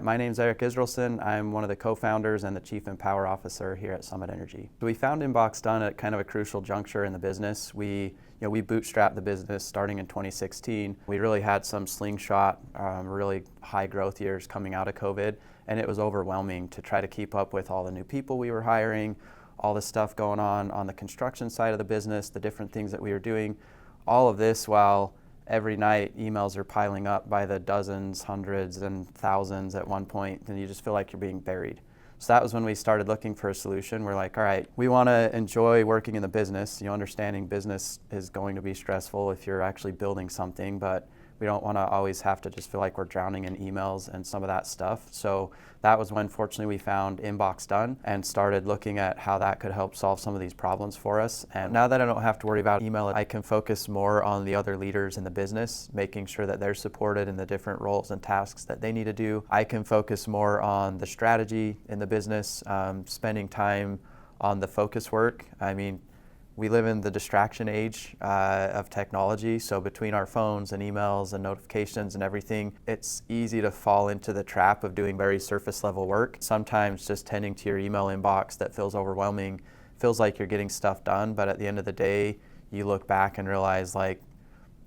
My name's Israelsen. I'm one of the co-founders and the Chief Empower Officer here at Summit Energy. So we found InboxDone at kind of a crucial juncture in the business. We bootstrapped the business starting in 2016. We really had some slingshot, really high growth years coming out of COVID, and it was overwhelming to try to keep up with all the new people we were hiring, all the stuff going on the construction side of the business, the different things that we were doing, all of this while every night emails are piling up by the dozens, hundreds, and thousands at one point, and you just feel like you're being buried. So that was when we started looking for a solution. We're like, all right, we want to enjoy working in the business. Understanding business is going to be stressful if you're actually building something, but we don't want to always have to just feel like we're drowning in emails and some of that stuff. So that was when, fortunately, we found InboxDone and started looking at how that could help solve some of these problems for us. And now that I don't have to worry about email, I can focus more on the other leaders in the business, making sure that they're supported in the different roles and tasks that they need to do. I can focus more on the strategy in the business, spending time on the focus work. We live in the distraction age of technology, so between our phones and emails and notifications and everything, it's easy to fall into the trap of doing very surface level work. Sometimes just tending to your email inbox that feels overwhelming, feels like you're getting stuff done, but at the end of the day, you look back and realize like,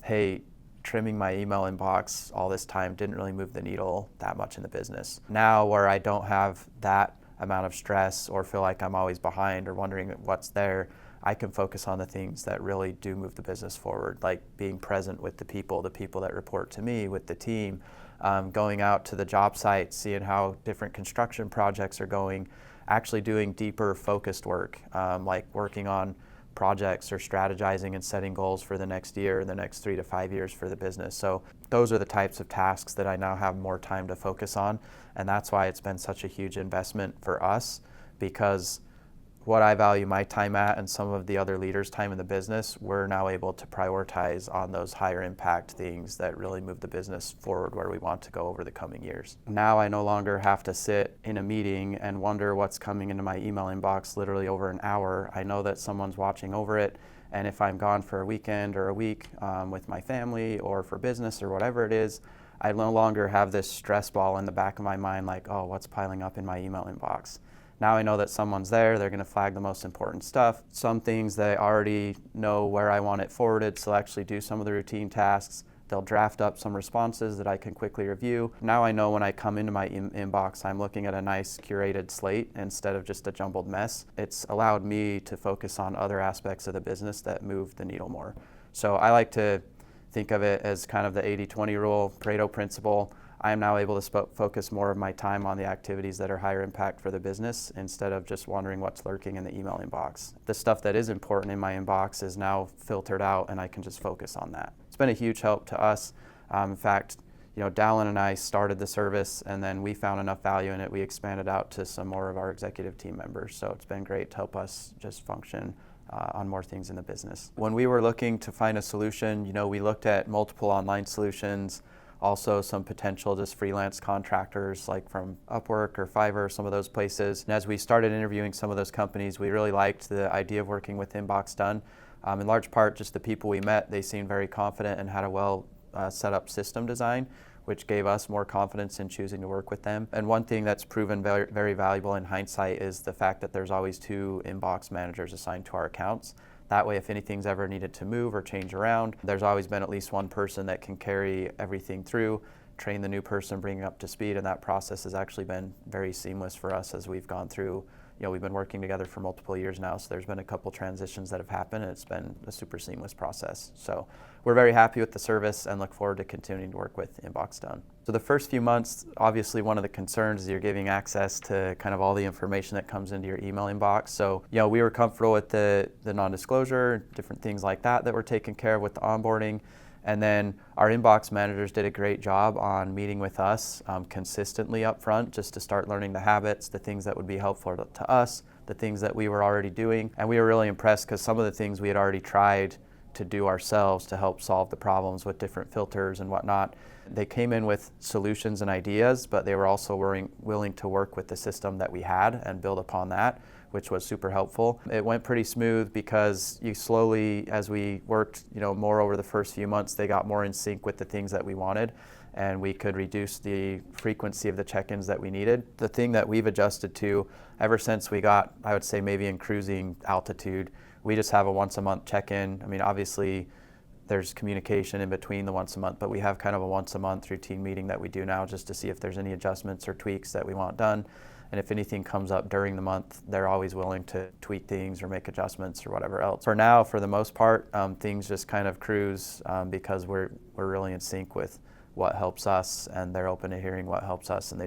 hey, trimming my email inbox all this time didn't really move the needle that much in the business. Now where I don't have that amount of stress or feel like I'm always behind or wondering what's there, I can focus on the things that really do move the business forward, like being present with the people that report to me, with the team, going out to the job site, seeing how different construction projects are going, actually doing deeper focused work, like working on projects or strategizing and setting goals for the next year, the next 3 to 5 years for the business. So those are the types of tasks that I now have more time to focus on, and that's why it's been such a huge investment for us, because what I value my time at and some of the other leaders' time in the business, we're now able to prioritize on those higher impact things that really move the business forward where we want to go over the coming years. Now I no longer have to sit in a meeting and wonder what's coming into my email inbox literally over an hour. I know that someone's watching over it, and if I'm gone for a weekend or a week with my family or for business or whatever it is, I no longer have this stress ball in the back of my mind like, oh, what's piling up in my email inbox? Now I know that someone's there, they're going to flag the most important stuff. Some things they already know where I want it forwarded, so I'll actually do some of the routine tasks. They'll draft up some responses that I can quickly review. Now I know when I come into my inbox, I'm looking at a nice curated slate instead of just a jumbled mess. It's allowed me to focus on other aspects of the business that move the needle more. So I like to think of it as kind of the 80-20 rule, Pareto principle. I am now able to focus more of my time on the activities that are higher impact for the business instead of just wondering what's lurking in the email inbox. The stuff that is important in my inbox is now filtered out, and I can just focus on that. It's been a huge help to us. In fact, Dallin and I started the service, and then we found enough value in it, we expanded out to some more of our executive team members. So it's been great to help us just function on more things in the business. When we were looking to find a solution, we looked at multiple online solutions, also some potential just freelance contractors like from Upwork or Fiverr, some of those places. And as we started interviewing some of those companies, we really liked the idea of working with InboxDone. In large part, just the people we met, they seemed very confident and had a well set up system design, which gave us more confidence in choosing to work with them. And one thing that's proven very, very valuable in hindsight is the fact that there's always 2 inbox managers assigned to our accounts. That way, if anything's ever needed to move or change around, there's always been at least one person that can carry everything through, train the new person, bring it up to speed, and that process has actually been very seamless for us as we've gone through. We've been working together for multiple years now, so there's been a couple transitions that have happened, and it's been a super seamless process. So we're very happy with the service and look forward to continuing to work with InboxDone. So the first few months, obviously one of the concerns is you're giving access to kind of all the information that comes into your email inbox. So we were comfortable with the non-disclosure, different things like that were taken care of with the onboarding. And then our inbox managers did a great job on meeting with us consistently up front, just to start learning the habits, the things that would be helpful to us, the things that we were already doing. And we were really impressed because some of the things we had already tried to do ourselves to help solve the problems with different filters and whatnot. They came in with solutions and ideas, but they were also willing to work with the system that we had and build upon that, which was super helpful. It went pretty smooth because you slowly, as we worked more over the first few months, they got more in sync with the things that we wanted. and we could reduce the frequency of the check-ins that we needed. The thing that we've adjusted to ever since we got, I would say maybe in cruising altitude, we just have a once a month check-in. I mean, obviously there's communication in between the once a month, but we have kind of a once a month routine meeting that we do now just to see if there's any adjustments or tweaks that we want done. And if anything comes up during the month, they're always willing to tweak things or make adjustments or whatever else. For now, for the most part, things just kind of cruise because we're really in sync with what helps us, and they're open to hearing what helps us, and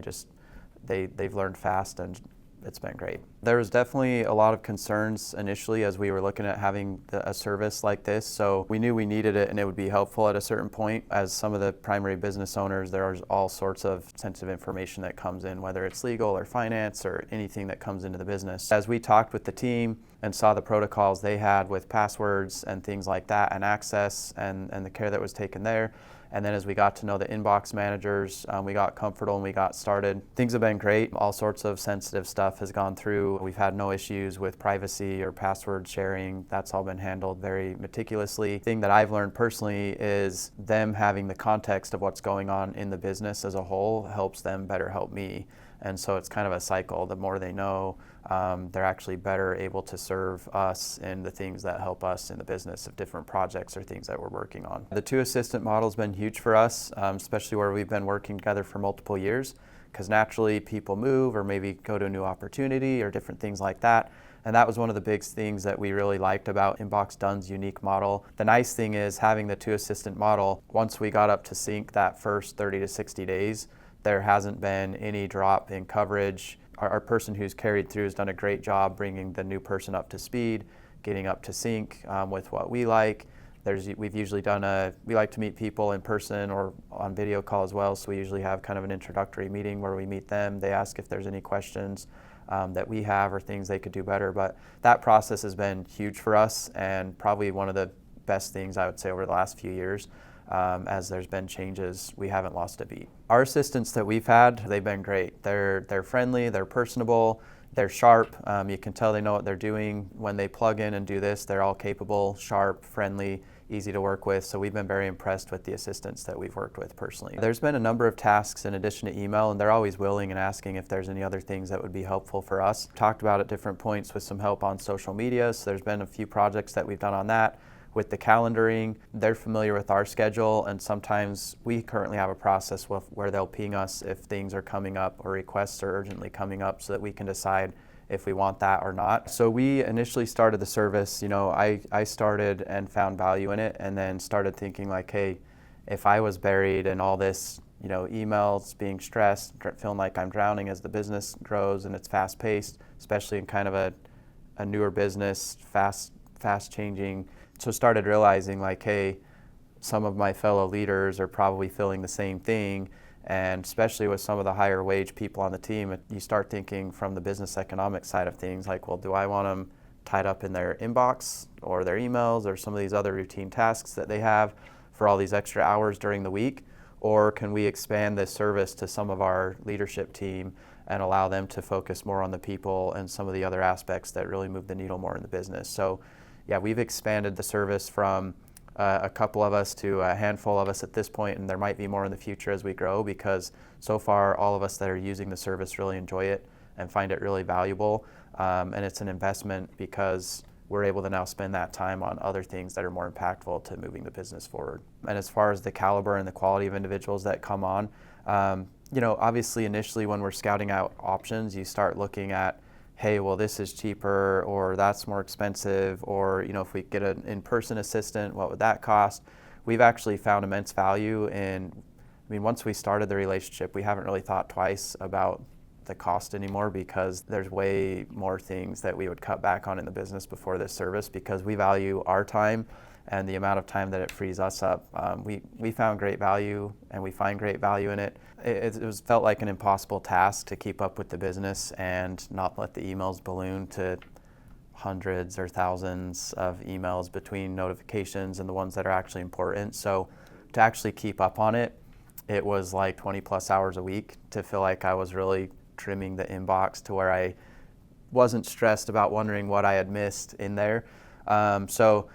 they've learned fast, and it's been great. There was definitely a lot of concerns initially as we were looking at having a service like this. So we knew we needed it and it would be helpful at a certain point. As some of the primary business owners, there are all sorts of sensitive information that comes in, whether it's legal or finance or anything that comes into the business. As we talked with the team and saw the protocols they had with passwords and things like that, and access and the care that was taken there, and then as we got to know the inbox managers, we got comfortable and we got started. Things have been great. All sorts of sensitive stuff has gone through. We've had no issues with privacy or password sharing. That's all been handled very meticulously. The thing that I've learned personally is them having the context of what's going on in the business as a whole helps them better help me. And so it's kind of a cycle. The more they know, they're actually better able to serve us in the things that help us in the business of different projects or things that we're working on. The two assistant model has been huge for us, especially where we've been working together for multiple years, because naturally people move or maybe go to a new opportunity or different things like that. And that was one of the big things that we really liked about InboxDone's unique model. The nice thing is having the two assistant model, once we got up to sync that first 30 to 60 days, there hasn't been any drop in coverage. Our person who's carried through has done a great job bringing the new person up to speed, getting up to sync with what we like. We've usually done we like to meet people in person or on video call as well, so we usually have kind of an introductory meeting where we meet them. They ask if there's any questions that we have or things they could do better. But that process has been huge for us and probably one of the best things I would say over the last few years. As there's been changes, we haven't lost a beat. Our assistants that we've had, they've been great. They're friendly, they're personable, they're sharp. You can tell they know what they're doing. When they plug in and do this, they're all capable, sharp, friendly, easy to work with. So we've been very impressed with the assistants that we've worked with personally. There's been a number of tasks in addition to email, and they're always willing and asking if there's any other things that would be helpful for us. Talked about at different points with some help on social media. So there's been a few projects that we've done on that. With the calendaring, they're familiar with our schedule, and sometimes we currently have a process where they'll ping us if things are coming up or requests are urgently coming up so that we can decide if we want that or not. So we initially started the service, I started and found value in it and then started thinking like, hey, if I was buried in all this, emails, being stressed, feeling like I'm drowning as the business grows and it's fast paced, especially in kind of a newer business, fast changing. So started realizing like, hey, some of my fellow leaders are probably feeling the same thing, and especially with some of the higher wage people on the team, you start thinking from the business economic side of things like, well, do I want them tied up in their inbox or their emails or some of these other routine tasks that they have for all these extra hours during the week? Or can we expand this service to some of our leadership team and allow them to focus more on the people and some of the other aspects that really move the needle more in the business? So yeah, we've expanded the service from a couple of us to a handful of us at this point, and there might be more in the future as we grow, because so far all of us that are using the service really enjoy it and find it really valuable. And it's an investment because we're able to now spend that time on other things that are more impactful to moving the business forward. And as far as the caliber and the quality of individuals that come on, obviously initially when we're scouting out options, you start looking at, hey, well, this is cheaper, or that's more expensive, or if we get an in-person assistant, what would that cost? We've actually found immense value in, once we started the relationship, we haven't really thought twice about the cost anymore, because there's way more things that we would cut back on in the business before this service, because we value our time and the amount of time that it frees us up. We found great value, and we find great value in it. It felt like an impossible task to keep up with the business and not let the emails balloon to hundreds or thousands of emails between notifications and the ones that are actually important. So to actually keep up on it, it was like 20 plus hours a week to feel like I was really trimming the inbox to where I wasn't stressed about wondering what I had missed in there. So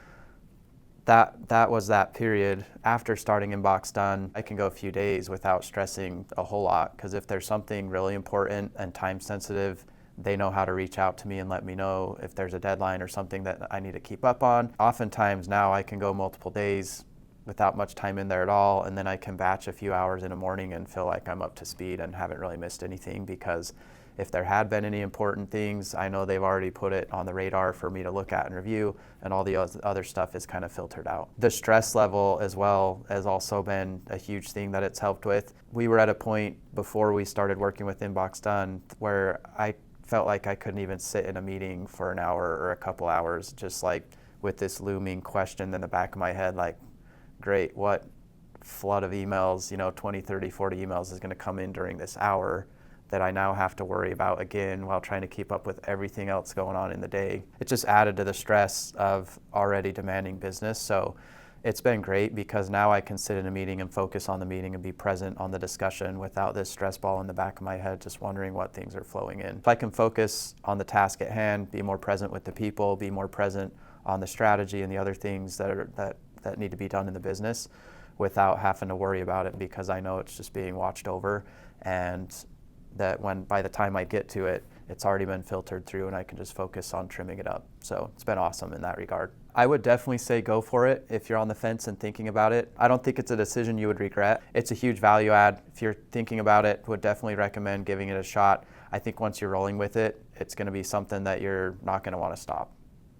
that was that period. After starting InboxDone, I can go a few days without stressing a whole lot, because if there's something really important and time sensitive, they know how to reach out to me and let me know if there's a deadline or something that I need to keep up on. Oftentimes now I can go multiple days without much time in there at all, and then I can batch a few hours in the morning and feel like I'm up to speed and haven't really missed anything, because if there had been any important things, I know they've already put it on the radar for me to look at and review, and all the other stuff is kind of filtered out. The stress level as well has also been a huge thing that it's helped with. We were at a point before we started working with InboxDone where I felt like I couldn't even sit in a meeting for an hour or a couple hours, just like with this looming question in the back of my head, like, great, what flood of emails, 20, 30, 40 emails is going to come in during this hour that I now have to worry about again while trying to keep up with everything else going on in the day. It just added to the stress of already demanding business. So it's been great, because now I can sit in a meeting and focus on the meeting and be present on the discussion without this stress ball in the back of my head just wondering what things are flowing in. If I can focus on the task at hand, be more present with the people, be more present on the strategy and the other things that need to be done in the business without having to worry about it, because I know it's just being watched over, and that by the time I get to it, it's already been filtered through and I can just focus on trimming it up. So it's been awesome in that regard. I would definitely say go for it if you're on the fence and thinking about it. I don't think it's a decision you would regret. It's a huge value add. If you're thinking about it, would definitely recommend giving it a shot. I think once you're rolling with it, it's going to be something that you're not going to want to stop.